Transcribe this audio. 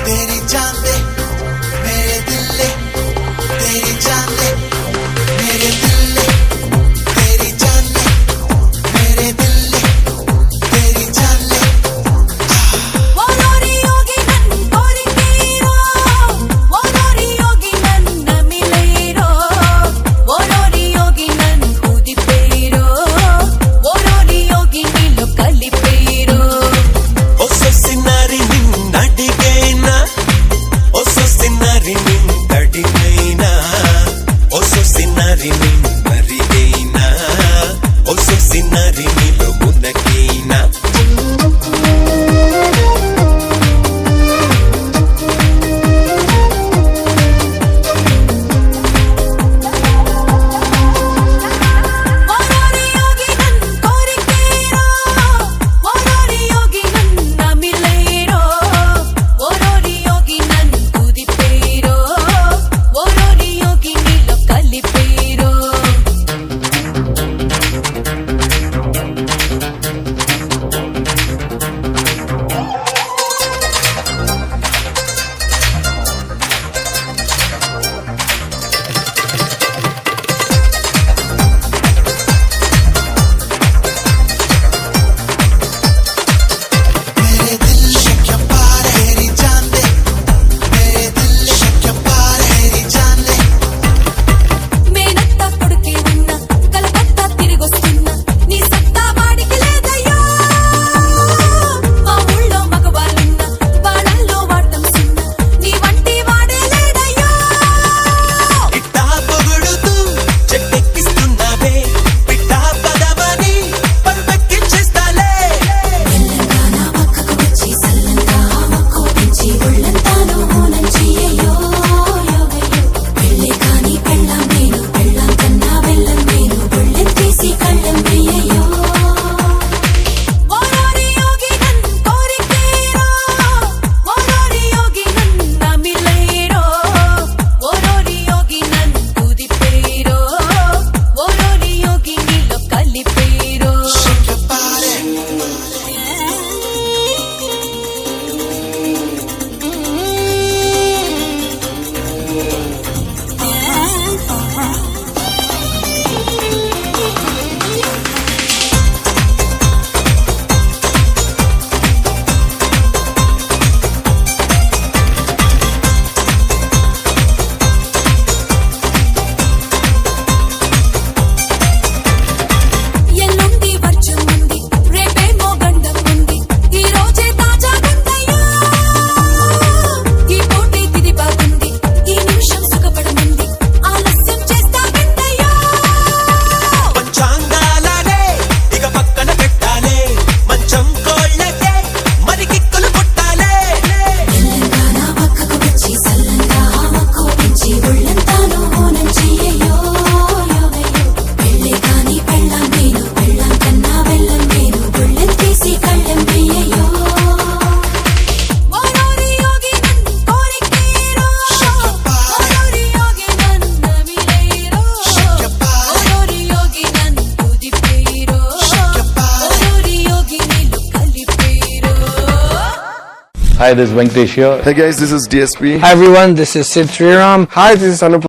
तेरी जान ले मेरे दिल ले, तेरी जान ले मेरे दिल ले, तेरी जान ले मेरे दिल ले, तेरी जान ले। वो रोरी योगी नन कोरिकेरो, वो रोरी योगी नन नमिलेरो, वो रोरी योगी नन कुदिपेरो, वो रोरी योगी नीलो कलिपेरो। ओ सोसिनारी निन्नडिगैना, ओ सोसिनारी निन्नडिगैना, ओ सोसिनारी निन्नरिगैना, ओ सोसिनारी नीलो उनकैना। वो रोरी योगी नन कोरिकेरो, वो रोरी योगी नन नमिलेरो, वो रोरी योगी नन कुदिपेरो, वो रोरी योगी नीलो कलिपेरो। मेरे दिल शक्य पार तेरी जान ले, मेरे दिल शक्य पार तेरी जान ले। మేనత్తా కొడుకే ఉన్నా కలకత్తా తిరిగొస్తున్నా నీ సత్తా వాడికి లేదయ్యా. మా ఊళ్ళో మగవాళ్ళున్నా వాళ్ళల్లో వాడటం సున్నా నీ వంటి వాడే లేడయ్యా. ఇట్టా పొగుడుతూ చెట్టెక్కిస్తున్నావే, పిట్టా పదవని పరుపెక్కించేస్తాలే. తెలంగాణ పక్కకు వచ్చి సల్లంగా మక్కో పెంచి ఒళ్ళంతాను హోనం చెయ్యయ్యో యోగయ్యో. పెళ్ళే కాని పెళ్ళాం నేను, పెళ్ళాం కన్నా వెళ్ళం నేను, ఒళ్ళెత్తేసి కళ్ళెం వెయ్యయ్యో. ఓ రోరి యోగి నన్ కోరికేరో, ఓ రోరి యోగి నన్ నమిలేరో, ఓ రోరి యోగి నన్ కుదిపేరో, ఓ రోరి యోగి నీలో కలిపేరో. శక్య పారే ఎల్లుండి వర్షం ఉంది, రేపేమో గండం ఉంది, ఈ రోజే తాజాగుందయ్యా. ఈ పూటే తిది బాగుంది, ఈ నిమిషం సుఖపడమంది, ఆలస్యం చేస్తావేంటయ్యా. పంచాంగాలనే ఇక పక్కన పెట్టాలే, మంచం కోళ్ళకే మరి కిక్కులు పుట్టాలే. తెలంగాణ పక్కకు వచ్చి సల్లంగా మక్కో పెంచి ఒళ్ళంతాను హోనం చెయ్యయ్యో యోగయ్యో. పెళ్ళే కాని పెళ్ళాం నేను, పెళ్ళాం కన్నా వెళ్ళం నేను, ఒళ్ళెత్తేసి కళ్ళెం వెయ్యయ్యో. ఓ రోరి యోగి నన్ కోరికేరో, ఓ రోరి యోగి నన్ నమిలేరో, ఓ రోరి యోగి నన్ కుదిపేరో, ఓ రోరి యోగి నీలో కలిపేరో. Hi, this is Venkatesh here. Hey guys, this is DSP. Hi everyone, this is Sid Sriram. Hi, this is Anup.